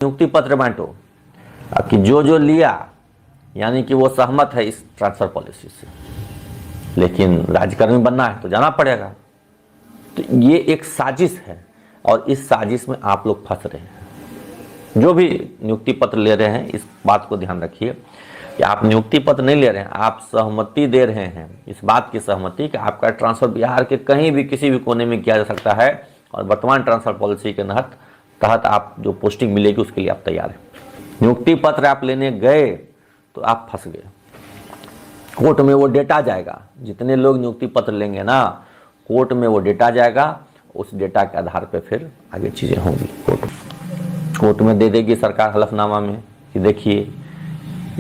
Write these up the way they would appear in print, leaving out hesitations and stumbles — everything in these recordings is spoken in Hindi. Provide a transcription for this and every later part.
नियुक्ति पत्र बांटो कि जो लिया यानी कि वो सहमत है इस ट्रांसफर पॉलिसी से, लेकिन राजकर्मी बनना है तो जाना पड़ेगा। तो ये एक साजिश है और इस साजिश में आप लोग फंस रहे हैं। जो भी नियुक्ति पत्र ले रहे हैं इस बात को ध्यान रखिए कि आप नियुक्ति पत्र नहीं ले रहे हैं, आप सहमति दे रहे हैं, इस बात की सहमति कि आपका ट्रांसफर बिहार के कहीं भी किसी भी कोने में किया जा सकता है और वर्तमान ट्रांसफर पॉलिसी के तहत आप जो पोस्टिंग मिलेगी उसके लिए आप तैयार हैं। नियुक्ति पत्र आप लेने गए तो आप फंस गए। कोर्ट में वो डेटा जाएगा, जितने लोग नियुक्ति पत्र लेंगे ना कोर्ट में वो डेटा जाएगा, उस डेटा के आधार पे फिर आगे चीज़ें होंगी। कोर्ट में दे देगी सरकार हलफनामा में कि देखिए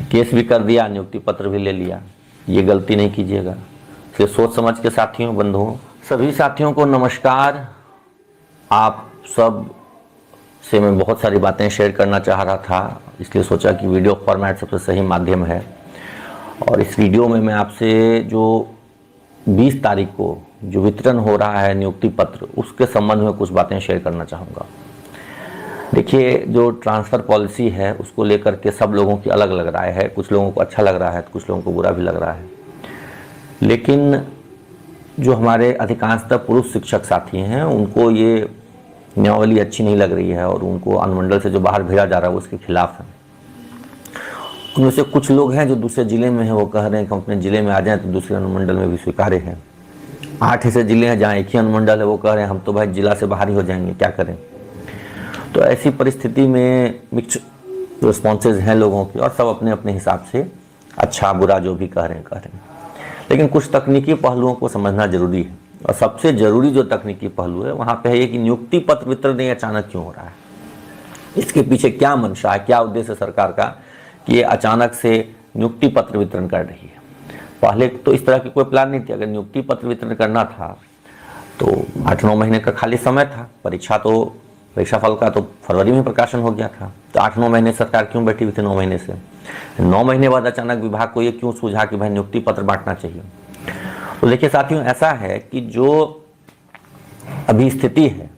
केस भी कर दिया, नियुक्ति पत्र भी ले लिया। ये गलती नहीं कीजिएगा। इसलिए सोच समझ के साथियों, बंधुओं, सभी साथियों को नमस्कार। आप सब से मैं बहुत सारी बातें शेयर करना चाह रहा था, इसलिए सोचा कि वीडियो फॉर्मेट सबसे सही माध्यम है। और इस वीडियो में मैं आपसे जो 20 तारीख को जो वितरण हो रहा है नियुक्ति पत्र, उसके संबंध में कुछ बातें शेयर करना चाहूँगा। देखिए, जो ट्रांसफ़र पॉलिसी है उसको लेकर के सब लोगों की अलग अलग राय है। कुछ लोगों को अच्छा लग रहा है, कुछ लोगों को बुरा भी लग रहा है। लेकिन जो हमारे अधिकांशतः पुरुष शिक्षक साथी हैं उनको ये नियमावली अच्छी नहीं लग रही है और उनको अनुमंडल से जो बाहर भेजा जा रहा है वो उसके खिलाफ है। उनमें से कुछ लोग हैं जो दूसरे ज़िले में हैं, वो कह रहे हैं कि हम अपने ज़िले में आ जाएं तो दूसरे अनुमंडल में भी स्वीकार्य हैं। 8 ऐसे ज़िले हैं जहाँ एक ही अनुमंडल है, वो कह रहे हैं हम तो भाई जिला से बाहर ही हो जाएंगे, क्या करें। तो ऐसी परिस्थिति में मिक्स्ड रिस्पॉन्सेज हैं लोगों की और सब अपने अपने हिसाब से अच्छा बुरा जो भी कह रहे हैं। लेकिन कुछ तकनीकी पहलुओं को समझना जरूरी है और सबसे ज़रूरी जो तकनीकी पहलू है वहाँ पे है कि नियुक्ति पत्र वितरण ये अचानक क्यों हो रहा है, इसके पीछे क्या मंशा है, क्या उद्देश्य है सरकार का कि ये अचानक से नियुक्ति पत्र वितरण कर रही है। पहले तो इस तरह की कोई प्लान नहीं थी। अगर नियुक्ति पत्र वितरण करना था तो 8-9 महीने का खाली समय था। परीक्षा फल का तो फरवरी में प्रकाशन हो गया था, तो 8-9 महीने सरकार क्यों बैठी हुई थी? 9 महीने से 9 महीने बाद अचानक विभाग को ये क्यों सूझा कि भाई नियुक्ति पत्र बांटना चाहिए? तो देखिए साथियों, ऐसा है कि जो अभी स्थिति है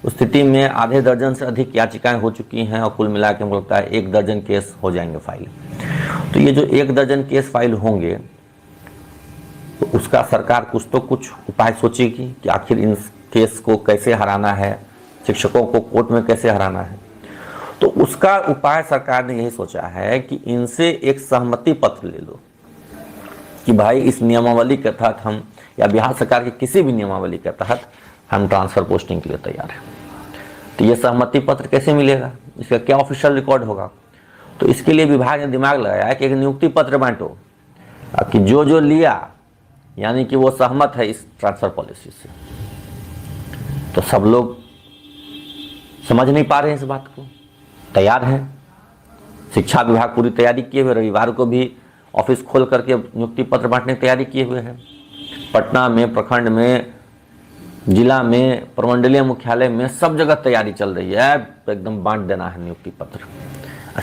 उस स्थिति में आधे दर्जन से अधिक याचिकाएं हो चुकी हैं और कुल मिला के मुझे लगता है 1 दर्जन केस हो जाएंगे फाइल। तो ये जो 1 दर्जन केस फाइल होंगे तो उसका सरकार कुछ उपाय सोचेगी कि आखिर इन केस को कैसे हराना है, शिक्षकों को कोर्ट में कैसे हराना है। तो उसका उपाय सरकार ने यही सोचा है कि इनसे एक सहमति पत्र ले लो कि भाई इस नियमावली के तहत हम, या बिहार सरकार की किसी भी नियमावली के तहत हम ट्रांसफर पोस्टिंग के लिए तैयार हैं। तो ये सहमति पत्र कैसे मिलेगा, इसका क्या ऑफिशियल रिकॉर्ड होगा? तो इसके लिए विभाग ने दिमाग लगाया कि एक नियुक्ति पत्र बांटो कि जो लिया यानी कि वो सहमत है इस ट्रांसफर पॉलिसी से। तो सब लोग समझ नहीं पा रहे हैं इस बात को, तैयार हैं। शिक्षा विभाग पूरी तैयारी किए हुए, रविवार को भी ऑफिस खोल करके नियुक्ति पत्र बांटने की तैयारी किए हुए हैं। पटना में, प्रखंड में, जिला में, प्रमंडलीय मुख्यालय में सब जगह तैयारी चल रही है, एकदम बांट देना है नियुक्ति पत्र।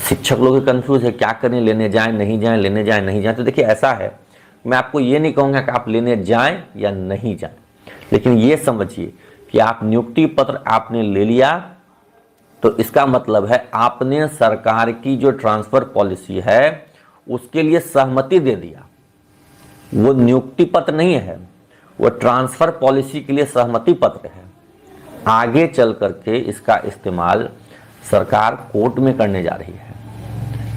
शिक्षक लोग कंफ्यूज है, क्या करें, लेने जाएं नहीं जाएं, लेने जाएं नहीं जाएं। तो देखिए ऐसा है, मैं आपको ये नहीं कहूँगा कि आप लेने जाएं या नहीं जाएं, लेकिन ये समझिए कि आप नियुक्ति पत्र आपने ले लिया तो इसका मतलब है आपने सरकार की जो ट्रांसफर पॉलिसी है उसके लिए सहमति दे दिया। वो नियुक्ति पत्र नहीं है, वो ट्रांसफर पॉलिसी के लिए सहमति पत्र है। आगे चल करके इसका इस्तेमाल सरकार कोर्ट में करने जा रही है।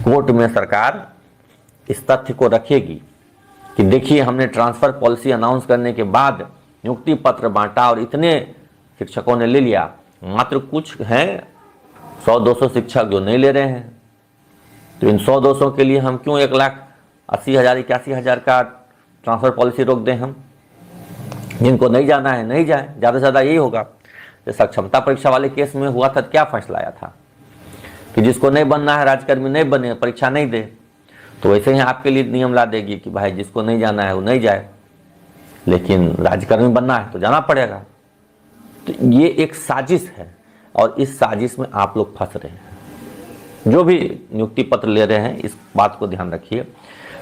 कोर्ट में सरकार इस तथ्य को रखेगी कि देखिए हमने ट्रांसफर पॉलिसी अनाउंस करने के बाद नियुक्ति पत्र बांटा और इतने शिक्षकों ने ले लिया, मात्र कुछ हैं 100-200 शिक्षक जो नहीं ले रहे हैं। तो इन 100-200 के लिए हम क्यों 1,80,000-81,000 का ट्रांसफर पॉलिसी रोक दें? हम जिनको नहीं जाना है नहीं जाए, ज़्यादा से ज़्यादा यही होगा। जैसा क्षमता परीक्षा वाले केस में हुआ था, क्या फैसला आया था कि जिसको नहीं बनना है राजकर्मी नहीं बने, परीक्षा नहीं दे। तो वैसे ही आपके लिए नियम ला देगी कि भाई जिसको नहीं जाना है वो नहीं जाए, लेकिन राजकर्मी बनना है तो जाना पड़ेगा। तो ये एक साजिश है और इस साजिश में आप लोग फंस रहे हैं। जो भी नियुक्ति पत्र ले रहे हैं इस बात को ध्यान रखिए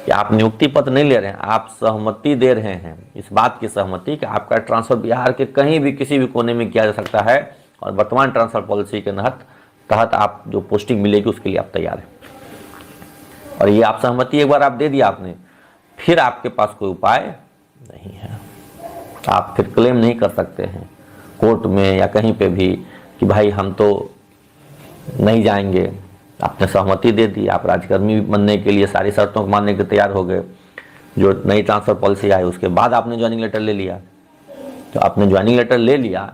कि आप नियुक्ति पत्र नहीं ले रहे हैं, आप सहमति दे रहे हैं, इस बात की सहमति कि आपका ट्रांसफर बिहार के कहीं भी किसी भी कोने में किया जा सकता है और वर्तमान ट्रांसफर पॉलिसी के तहत आप जो पोस्टिंग मिलेगी उसके लिए आप तैयार हैं। और ये आप सहमति एक बार आप दे दिया आपने, फिर आपके पास कोई उपाय नहीं है। आप फिर क्लेम नहीं कर सकते हैं कोर्ट में या कहीं पे भी कि भाई हम तो नहीं जाएंगे। आपने सहमति दे दी, आप राज्यकर्मी बनने के लिए सारी शर्तों को मानने के तैयार हो गए। जो नई ट्रांसफ़र पॉलिसी आई उसके बाद आपने ज्वाइनिंग लेटर ले लिया। तो आपने ज्वाइनिंग लेटर ले लिया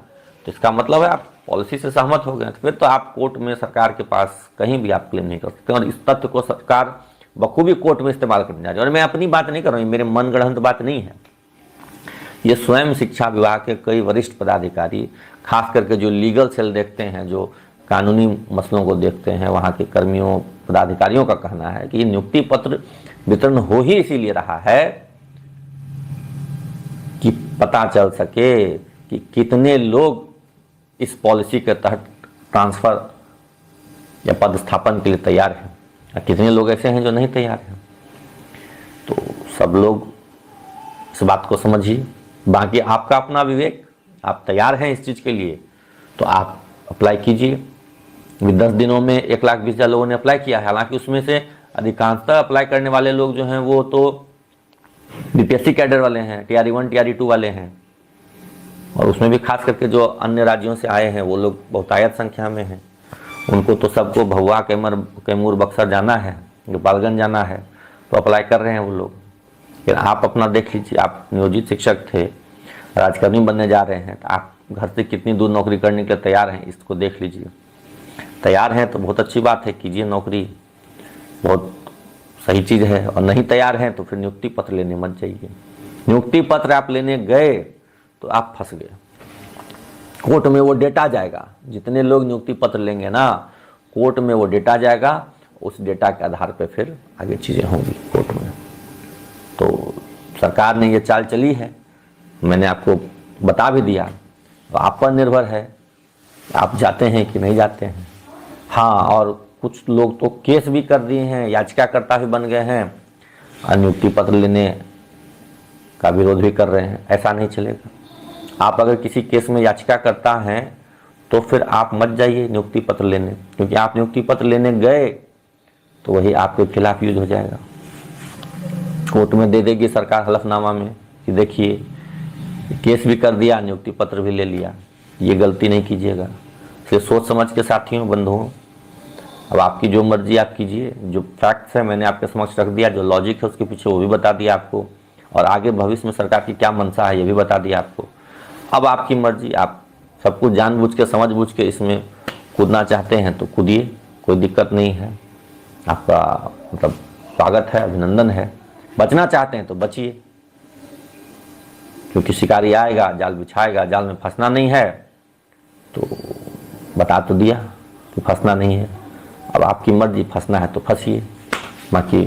तो इसका मतलब है आप पॉलिसी से सहमत हो गए। तो फिर तो आप कोर्ट में सरकार के पास कहीं भी आप क्लेम नहीं कर सकते। और इस तथ्य को सरकार बखूबी कोर्ट में इस्तेमाल करने जा रही है। और मैं अपनी बात नहीं कर रहा हूँ, मेरे मनगढ़ंत बात नहीं है। ये स्वयं शिक्षा विभाग के कई वरिष्ठ पदाधिकारी, खास करके जो लीगल सेल देखते हैं, जो कानूनी मसलों को देखते हैं, वहाँ के कर्मियों पदाधिकारियों का कहना है कि नियुक्ति पत्र वितरण हो ही इसीलिए रहा है कि पता चल सके कि कितने लोग इस पॉलिसी के तहत ट्रांसफ़र या पदस्थापन के लिए तैयार हैं और कितने लोग ऐसे हैं जो नहीं तैयार हैं। तो सब लोग इस बात को समझिए। बाकी आपका अपना विवेक, आप तैयार हैं इस चीज़ के लिए तो आप अप्लाई कीजिए। 10 दिनों में 1,20,000 लोगों ने अप्लाई किया है। हालांकि उसमें से अधिकांशतः अप्लाई करने वाले लोग जो हैं वो तो बीपीएससी कैडर वाले हैं, TRE 1 TRE 2 वाले हैं। और उसमें भी खास करके जो अन्य राज्यों से आए हैं वो लोग बहुतायत संख्या में हैं। उनको तो सबको भभुआ, कैमूर, बक्सर जाना है, गोपालगंज जाना है, तो अप्लाई कर रहे हैं वो लोग। फिर आप अपना देख लीजिए, आप नियोजित शिक्षक थे, राजकर्मी बनने जा रहे हैं, तो आप घर से कितनी दूर नौकरी करने के लिए तैयार हैं, इसको देख लीजिए। तैयार हैं तो बहुत अच्छी बात है, कीजिए नौकरी, बहुत सही चीज़ है। और नहीं तैयार हैं तो फिर नियुक्ति पत्र लेने मत जाइए। नियुक्ति पत्र आप लेने गए तो आप फंस गए। कोर्ट में वो डेटा जाएगा, जितने लोग नियुक्ति पत्र लेंगे ना, कोर्ट में वो डेटा जाएगा। उस डेटा के आधार पर फिर आगे चीज़ें होंगी कोर्ट में। तो सरकार ने ये चाल चली है, मैंने आपको बता भी दिया। तो आप पर निर्भर है, आप जाते हैं कि नहीं जाते हैं। हाँ, और कुछ लोग तो केस भी कर दिए हैं, याचिकाकर्ता भी बन गए हैं, नियुक्ति पत्र लेने का विरोध भी कर रहे हैं। ऐसा नहीं चलेगा। आप अगर किसी केस में याचिकाकर्ता हैं तो फिर आप मत जाइए नियुक्ति पत्र लेने, क्योंकि आप नियुक्ति पत्र लेने गए तो वही आपके खिलाफ यूज हो जाएगा। कोर्ट में दे देगी सरकार हलफनामा में कि देखिए केस भी कर दिया, नियुक्ति पत्र भी ले लिया। ये गलती नहीं कीजिएगा। फिर सोच समझ के साथियों, बंधुओं, अब आपकी जो मर्जी आप कीजिए। जो फैक्ट्स है मैंने आपके समक्ष रख दिया, जो लॉजिक है उसके पीछे वो भी बता दिया आपको, और आगे भविष्य में सरकार की क्या मंशा है ये भी बता दिया आपको। अब आपकी मर्जी, आप सब कुछ जानबूझ के समझ के इसमें कूदना चाहते हैं तो कूदिए, कोई दिक्कत नहीं है। आपका मतलब स्वागत है, अभिनंदन है। बचना चाहते हैं तो बचिए, क्योंकि शिकारी आएगा, जाल बिछाएगा, जाल में फंसना नहीं है। तो बता तो दिया कि फंसना नहीं है। अब आपकी मर्जी, फंसना है तो फंसिए, बाकी